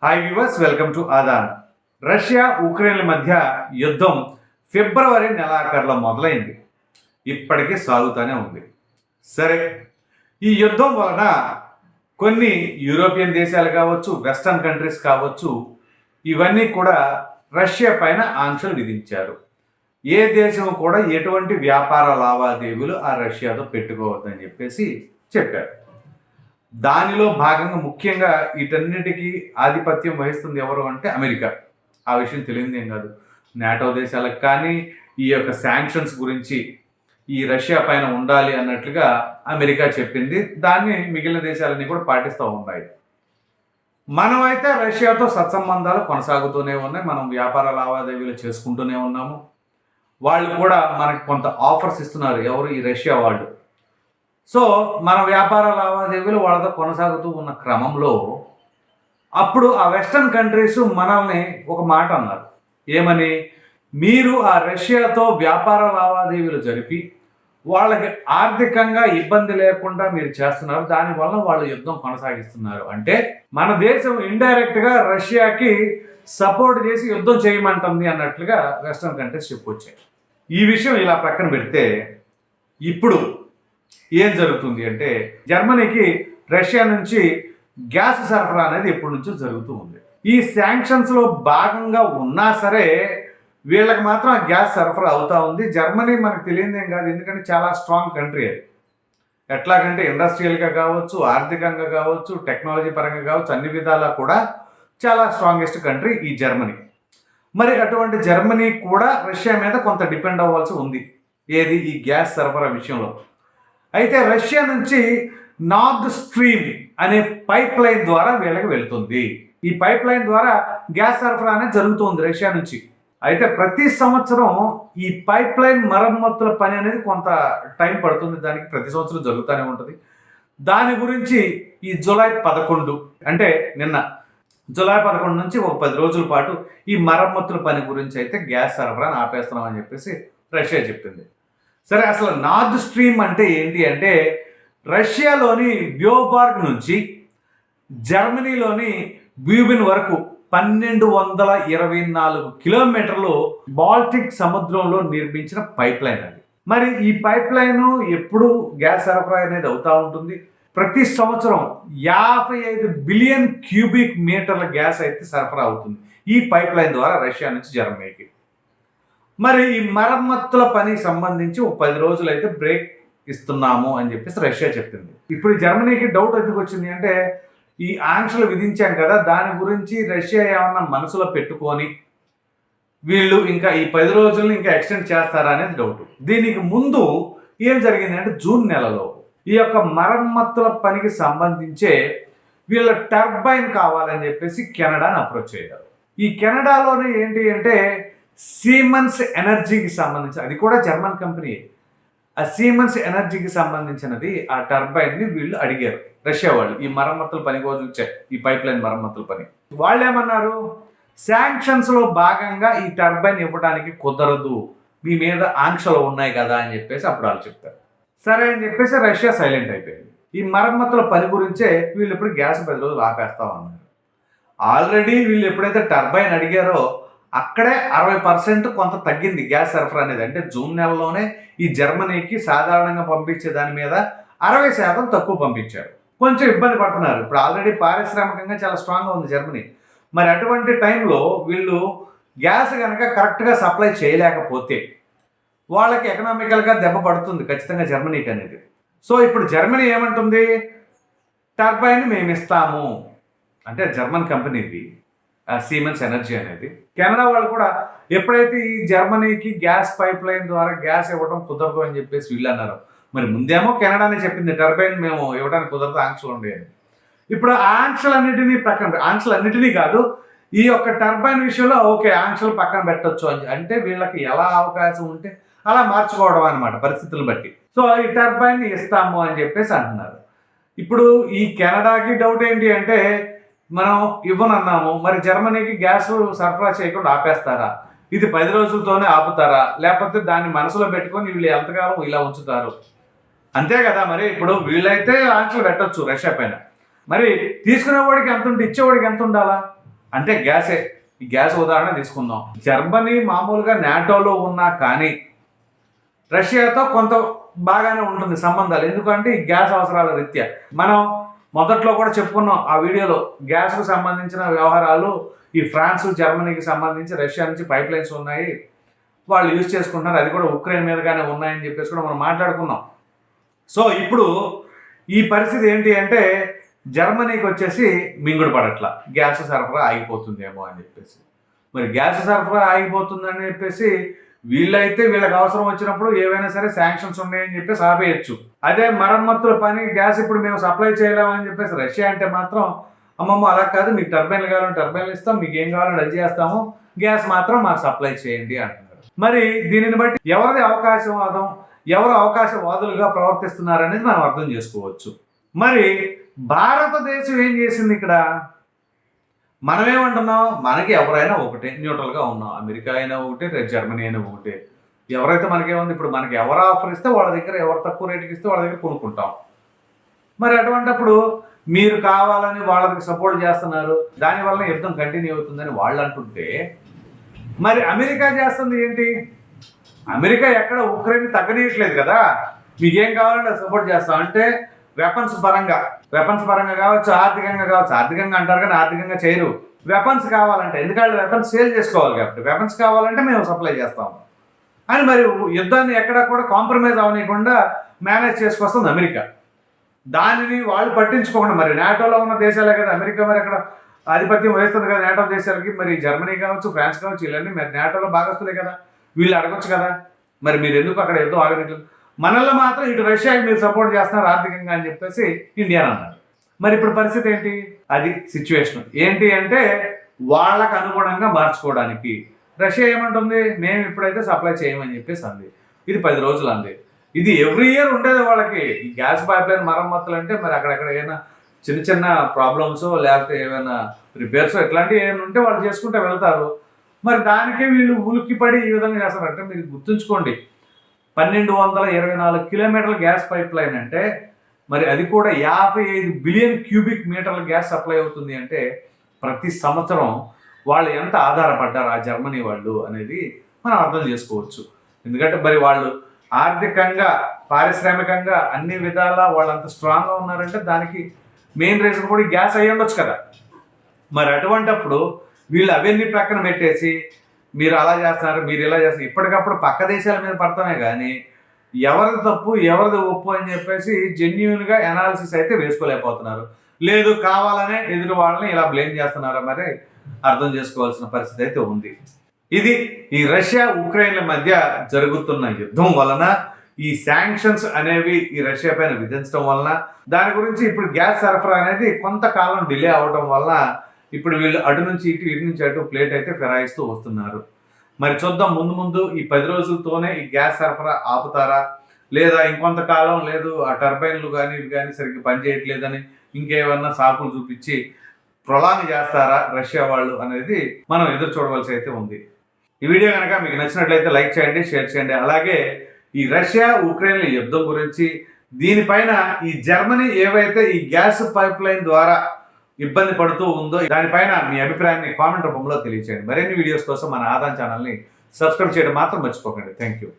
Hi viewers, welcome to Aadhan. Russia ఉక్రెయిన్ల మధ్య యుద్ధం ఫిబ్రవరి నెలాఖరులో మొదలైంది. ఇప్పటికీ సాగుతూనే ఉంది. సరే, ఈ యుద్ధం వలన కొన్ని యూరోపియన్ దేశాలు కావచ్చు, వెస్టర్న్ కంట్రీస్ కావచ్చు, ఇవన్నీ కూడా రష్యా పైన ఆంక్షలు విధించారు. ఏ దేశం కూడా ఎటువంటి వ్యాపార లావాదేవీలు ఆ రష్యాతో పెట్టుకోవద్దని చెప్పేసి చెప్పారు. దానిలో భాగంగా ముఖ్యంగా వీటన్నిటికీ ఆధిపత్యం వహిస్తుంది ఎవరు అంటే అమెరికా. ఆ విషయం తెలియదు ఏం కాదు. నాటో దేశాలకు కానీ ఈ యొక్క శాంక్షన్స్ గురించి ఈ రష్యా పైన ఉండాలి అన్నట్లుగా అమెరికా చెప్పింది. దాన్ని మిగిలిన దేశాలన్నీ కూడా పాటిస్తూ ఉన్నాయి. మనమైతే రష్యాతో సత్సంబంధాలు కొనసాగుతూనే ఉన్నాయి. మనం వ్యాపార లావాదేవీలు చేసుకుంటూనే ఉన్నాము. వాళ్ళు కూడా మనకి కొంత ఆఫర్స్ ఇస్తున్నారు. ఎవరు? ఈ రష్యా వాళ్ళు. సో మన వ్యాపార లావాదేవీలు వాళ్ళతో కొనసాగుతూ ఉన్న క్రమంలో అప్పుడు ఆ వెస్టర్న్ కంట్రీస్ మనల్ని ఒక మాట అన్నారు. ఏమని? మీరు ఆ రష్యాతో వ్యాపార లావాదేవీలు జరిపి వాళ్ళకి ఆర్థికంగా ఇబ్బంది లేకుండా మీరు చేస్తున్నారు, దానివల్ల వాళ్ళు యుద్ధం కొనసాగిస్తున్నారు. అంటే మన దేశం ఇండైరెక్ట్గా రష్యాకి సపోర్ట్ చేసి యుద్ధం చేయమంటుంది అన్నట్లుగా వెస్టర్న్ కంట్రీస్ చెప్పొచ్చాయి. ఈ విషయం ఇలా పక్కన పెడితే ఇప్పుడు ఏం జరుగుతుంది అంటే, జర్మనీకి రష్యా నుంచి గ్యాస్ సరఫరా అనేది ఎప్పటి నుంచో జరుగుతూ ఉంది. ఈ శాంక్షన్స్లో భాగంగా ఉన్నా సరే వీళ్ళకి మాత్రం ఆ గ్యాస్ సరఫరా అవుతూ ఉంది. జర్మనీ మనకు తెలియదేం కాదు, ఎందుకంటే చాలా స్ట్రాంగ్ కంట్రీ అది. ఎట్లాగంటే ఇండస్ట్రియల్గా కావచ్చు, ఆర్థికంగా కావచ్చు, టెక్నాలజీ పరంగా కావచ్చు, అన్ని విధాలా కూడా చాలా స్ట్రాంగెస్ట్ కంట్రీ ఈ జర్మనీ. మరి అటువంటి జర్మనీ కూడా రష్యా మీద కొంత డిపెండ్ అవ్వాల్సి ఉంది. ఏది? ఈ గ్యాస్ సరఫరా విషయంలో. అయితే రష్యా నుంచి నార్త్ స్ట్రీమ్ అనే పైప్ లైన్ ద్వారా వీళ్ళకి వెళుతుంది. ఈ పైప్ లైన్ ద్వారా గ్యాస్ సరఫరా అనేది జరుగుతుంది రష్యా నుంచి. అయితే ప్రతి సంవత్సరం ఈ పైప్ లైన్ మరమ్మతుల పని అనేది కొంత టైం పడుతుంది. దానికి ప్రతి సంవత్సరం జరుగుతూనే ఉంటుంది. దాని గురించి ఈ జూలై 11 అంటే నిన్న జూలై 11 నుంచి ఒక 10 రోజుల పాటు ఈ మరమ్మతుల పని గురించి అయితే గ్యాస్ సరఫరాని ఆపేస్తున్నాం అని చెప్పేసి రష్యా చెప్పింది. సరే, అసలు నార్త్ స్ట్రీమ్ అంటే ఏంటి అంటే, రష్యాలోని వ్యోబార్గ్ నుంచి జర్మనీలోని బ్యూబిన్ వరకు 1224 కిలోమీటర్లు బాల్టిక్ సముద్రంలో నిర్మించిన పైప్ లైన్ అది. మరి ఈ పైప్ లైన్ ఎప్పుడు గ్యాస్ సరఫరా అనేది అవుతూ ఉంటుంది. ప్రతి సంవత్సరం 55 బిలియన్ క్యూబిక్ మీటర్ల గ్యాస్ అయితే సరఫరా అవుతుంది ఈ పైప్ లైన్ ద్వారా రష్యా నుంచి జర్మనీకి. మరి ఈ మరమ్మతుల పని సంబంధించి ఒక 10 రోజులు అయితే బ్రేక్ ఇస్తున్నాము అని చెప్పేసి రష్యా చెప్పింది. ఇప్పుడు జర్మనీకి డౌట్ ఎందుకు వచ్చింది అంటే, ఈ ఆంక్షలు విధించాం కదా, దాని గురించి రష్యా ఏమన్నా మనసులో పెట్టుకొని వీళ్ళు ఇంకా ఈ 10 రోజులను ఇంకా ఎక్స్టెండ్ చేస్తారా అనేది డౌట్. దీనికి ముందు ఏం జరిగింది అంటే, జూన్ నెలలో ఈ యొక్క మరమ్మతుల పనికి సంబంధించే వీళ్ళ టర్బైన్ కావాలని చెప్పేసి కెనడాని అప్రోచ్ అయ్యారు. ఈ కెనడాలోనే ఏంటి అంటే సీమెన్స్ ఎనర్జీకి సంబంధించి, అది కూడా జర్మన్ కంపెనీ, ఆ సీమెన్స్ ఎనర్జీకి సంబంధించినది ఆ టర్బైన్ని వీళ్ళు అడిగారు రష్యా వాళ్ళు. ఈ మరమ్మతుల పని కోసం ఈ పైప్ లైన్ మరమ్మతుల పని వాళ్ళు ఏమన్నారు? శాంక్షన్స్లో భాగంగా ఈ టర్బైన్ ఇవ్వడానికి కుదరదు, మీ మీద ఆంక్షలు ఉన్నాయి కదా అని చెప్పేసి అప్పుడు వాళ్ళు చెప్తారు. సరే అని చెప్పేసి రష్యా సైలెంట్ అయిపోయింది. ఈ మరమ్మతుల పని గురించే వీళ్ళు ఇప్పుడు గ్యాస్ 10 రోజులు ఆపేస్తామన్నారు. ఆల్రెడీ వీళ్ళు ఎప్పుడైతే టర్బైన్ అడిగారో అక్కడే 60% కొంత తగ్గింది గ్యాస్ సరఫరా అనేది. అంటే జూన్ నెలలోనే ఈ జర్మనీకి సాధారణంగా పంపించే దాని మీద 60% తక్కువ పంపించారు. కొంచెం ఇబ్బంది పడుతున్నారు. ఇప్పుడు ఆల్రెడీ పారిశ్రామికంగా చాలా స్ట్రాంగ్గా ఉంది జర్మనీ. మరి అటువంటి టైంలో వీళ్ళు గ్యాస్ కనుక కరెక్ట్గా సప్లై చేయలేకపోతే వాళ్ళకి ఎకనామికల్గా దెబ్బ పడుతుంది ఖచ్చితంగా జర్మనీకి అనేది. సో ఇప్పుడు జర్మనీ ఏమంటుంది? టర్బైన్ మేము ఇస్తాము అంటే, జర్మన్ కంపెనీది సీమెన్స్ ఎనర్జీ అనేది. కెనడా వాళ్ళు కూడా ఎప్పుడైతే ఈ జర్మనీకి గ్యాస్ పైప్ లైన్ ద్వారా గ్యాస్ ఇవ్వడం కుదరదు అని చెప్పేసి వీళ్ళు అన్నారు. మరి ముందేమో కెనడానే చెప్పింది టర్బైన్ మేము ఇవ్వడానికి కుదరదు, ఆంక్షలు ఉండేది. ఇప్పుడు ఆ ఆంక్షలన్నిటినీ ఆంక్షలన్నిటినీ కాదు, ఈ యొక్క టర్బైన్ విషయంలో ఓకే ఆంక్షలు పక్కన పెట్టొచ్చు అని అంటే వీళ్ళకి ఎలా అవకాశం ఉంటే అలా మార్చుకోవడం అనమాట పరిస్థితులను బట్టి. సో ఈ టర్బైన్ ఇస్తాము అని చెప్పేసి అంటున్నారు. ఇప్పుడు ఈ కెనడాకి డౌట్ ఏంటి అంటే, మనం ఇవ్వనన్నాము, మరి జర్మనీకి గ్యాస్ సరఫరా చేయకుండా ఆపేస్తారా? ఇది 10 రోజులతోనే ఆపుతారా? లేకపోతే దాన్ని మనసులో పెట్టుకొని వీళ్ళు ఎంతకాలం ఇలా ఉంచుతారు? అంతే కదా. మరి ఇప్పుడు వీళ్ళైతే ఆంక్షలు పెట్టొచ్చు రష్యా పైన, మరి తీసుకునేవాడికి ఎంత ఉంటే ఇచ్చేవాడికి ఎంత ఉండాలా? అంటే గ్యాసే. ఈ గ్యాస్ ఉదాహరణ తీసుకుందాం. జర్మనీ మామూలుగా నాటోలో ఉన్నా కానీ రష్యాతో కొంత బాగానే ఉంటుంది సంబంధాలు. ఎందుకంటే ఈ గ్యాస్ అవసరాల రీత్యా మనం మొదట్లో కూడా చెప్పుకున్నాం ఆ వీడియోలో. గ్యాస్కు సంబంధించిన వ్యవహారాలు ఈ ఫ్రాన్స్ జర్మనీకి సంబంధించి రష్యా నుంచి పైప్ లైన్స్ ఉన్నాయి, వాళ్ళు యూజ్ చేసుకుంటున్నారు, అది కూడా ఉక్రెయిన్ మీదగానే ఉన్నాయని చెప్పేసి కూడా మనం మాట్లాడుకున్నాం. సో ఇప్పుడు ఈ పరిస్థితి ఏంటి అంటే జర్మనీకి వచ్చేసి మింగుడు పడట్ల, గ్యాస్ సరఫరా ఆగిపోతుందేమో అని చెప్పేసి. మరి గ్యాస్ సరఫరా ఆగిపోతుందని చెప్పేసి వీళ్ళైతే వీళ్ళకి అవసరం వచ్చినప్పుడు ఏవైనా సరే శాంక్షన్స్ ఉన్నాయని చెప్పేసి ఆపేయచ్చు. అదే మరమ్మతుల పని గ్యాస్ ఇప్పుడు మేము సప్లై చేయలేమని చెప్పేసి రష్యా అంటే మాత్రం అమ్మమ్మ అలా కాదు, మీకు టర్బైన్లు కావాలంటే టర్బైన్లు ఇస్తాం, మీకు ఏం కావాలంటే అది చేస్తాము, గ్యాస్ మాత్రం మాకు సప్లై చేయండి అంటున్నారు. మరి దీనిని బట్టి ఎవరిది అవకాశవాదం, ఎవరు అవకాశవాదులుగా ప్రవర్తిస్తున్నారు అనేది మనం అర్థం చేసుకోవచ్చు. మరి భారతదేశం ఏం చేసింది ఇక్కడ? మనమేమంటున్నాం, మనకి ఎవరైనా ఒకటే, న్యూట్రల్గా ఉన్నాం. అమెరికా అయినా ఒకటే, జర్మనీ అయినా ఒకటే. ఎవరైతే మనకేముంది, ఇప్పుడు మనకి ఎవరు ఆఫర్ ఇస్తే వాళ్ళ దగ్గర, ఎవరు తక్కువ రేటుకి ఇస్తే వాళ్ళ దగ్గర కొనుక్కుంటాం. మరి అటువంటిప్పుడు మీరు కావాలని వాళ్ళకి సపోర్ట్ చేస్తున్నారు, దానివల్ల యుద్ధం కంటిన్యూ అవుతుందని వాళ్ళు అంటుంటే, మరి అమెరికా చేస్తుంది ఏంటి? అమెరికా ఎక్కడ ఉక్రెయిన్ తగ్గనీయట్లేదు కదా, మీకేం కావాలంటే సపోర్ట్ చేస్తాం అంటే వెపన్స్ పరంగా కావచ్చు, ఆర్థికంగా కావచ్చు. ఆర్థికంగా అంటారు కానీ ఆర్థికంగా చేయరు. వెపన్స్ కావాలంటే, ఎందుకంటే వెపన్స్ సేల్ చేసుకోవాలి కాబట్టి, వెపన్స్ కావాలంటే మేము సప్లై చేస్తాము అని. మరి యుద్ధాన్ని ఎక్కడా కూడా కాంప్రమైజ్ అవనీయకుండా మేనేజ్ చేసుకొస్తుంది అమెరికా. దానిని వాళ్ళు పట్టించుకోకుండా, మరి నాటోలో ఉన్న దేశాలే కదా అమెరికా మరి అక్కడ ఆధిపత్యం వహిస్తుంది కదా నాటో దేశాలకి. మరి జర్మనీ కావచ్చు, ఫ్రాన్స్ కావచ్చు, ఇవన్నీ మరి నాటోలో భాగస్తులే కదా, వీళ్ళు అడగొచ్చు కదా, మరి మీరు ఎందుకు అక్కడ యుద్ధం ఆగట్లేదు? మనల్ని మాత్రం ఇటు రష్యాకి మీరు సపోర్ట్ చేస్తున్నారు ఆర్థికంగా అని చెప్పేసి ఇండియా అన్నారు. మరి ఇప్పుడు పరిస్థితి ఏంటి? అది సిచ్యువేషన్ ఏంటి అంటే వాళ్ళకు అనుగుణంగా మార్చుకోవడానికి రష్యా ఏమంటుంది, మేము ఇప్పుడైతే సప్లై చేయమని చెప్పేసి అంది. ఇది 10 రోజులు అంది. ఇది ఎవ్రీ ఇయర్ ఉండేది వాళ్ళకి. ఈ గ్యాస్ పైప్ లైన్ మరమ్మతులు అంటే మరి అక్కడెక్కడ ఏమైనా చిన్న ప్రాబ్లమ్స్ లేకపోతే ఏమైనా రిపేర్స్ ఇట్లాంటివి ఏమైనా ఉంటే వాళ్ళు చేసుకుంటే వెళ్తారు. మరి దానికే వీళ్ళు ఉలిక్కిపడి ఈ విధంగా చేస్తారంటే మీరు గుర్తుంచుకోండి, 1224 కిలోమీటర్ల గ్యాస్ పైప్ లైన్ అంటే మరి అది కూడా 55 బిలియన్ క్యూబిక్ మీటర్ల గ్యాస్ సప్లై అవుతుంది అంటే ప్రతి సంవత్సరం వాళ్ళు ఎంత ఆధారపడ్డారు ఆ జర్మనీ వాళ్ళు అనేది మనం అర్థం చేసుకోవచ్చు. ఎందుకంటే మరి వాళ్ళు ఆర్థికంగా, పారిశ్రామికంగా అన్ని విధాలా వాళ్ళంత స్ట్రాంగ్గా ఉన్నారంటే దానికి మెయిన్ రీజన్ కూడా గ్యాస్ అయ్యి ఉండొచ్చు కదా. మరి అటువంటప్పుడు వీళ్ళు అవన్నీ ప్రక్కన పెట్టేసి మీరు అలా చేస్తున్నారు, మీరు ఇలా చేస్తున్నారు, ఇప్పటికప్పుడు పక్క దేశాల మీద పడతామే కానీ ఎవరిది తప్పు ఎవరిది ఒప్పు అని చెప్పేసి జెన్యూన్గా అనాలిసిస్ అయితే వేసుకోలేకపోతున్నారు. లేదు కావాలనే ఎదురు వాళ్ళని ఇలా బ్లేమ్ చేస్తున్నారా, మరి అర్థం చేసుకోవాల్సిన పరిస్థితి అయితే ఉంది. ఇది ఈ రష్యా ఉక్రెయిన్ల మధ్య జరుగుతున్న యుద్ధం వలన, ఈ శాంక్షన్స్ అనేవి ఈ రష్యా పైన విధించడం వలన, దాని గురించి ఇప్పుడు గ్యాస్ సరఫరా అనేది కొంతకాలం డిలే అవడం వల్ల ఇప్పుడు వీళ్ళు అటు నుంచి ఇటు నుంచి అటు ప్లేట్ అయితే ఫిరాయిస్తూ వస్తున్నారు. మరి చూద్దాం ముందు ఈ 10 రోజులతోనే ఈ గ్యాస్ సరఫరా ఆపుతారా, లేదా ఇంకొంతకాలం లేదు ఆ టర్బైన్లు కానీ ఇవి కానీ సరిగ్గా పనిచేయట్లేదని ఇంకేమన్నా సాకులు చూపించి ప్రొలాంగ్ చేస్తారా రష్యా వాళ్ళు అనేది మనం ఎదురు చూడవలసి అయితే ఉంది. ఈ వీడియో కనుక మీకు నచ్చినట్లయితే లైక్ చేయండి, షేర్ చేయండి. అలాగే ఈ రష్యా ఉక్రెయిన్ల యుద్ధం గురించి, దీనిపైన ఈ జర్మనీ ఏవైతే ఈ గ్యాస్ పైప్ లైన్ ద్వారా ఇబ్బంది పడుతూ ఉందో దానిపైన మీ అభిప్రాయాన్ని కామెంట్ రూపంలో తెలియచేయండి. మరిన్ని వీడియోస్ కోసం మన ఆదాన్ ఛానల్ని సబ్స్క్రైబ్ చేయడం మాత్రం మర్చిపోకండి. Thank you.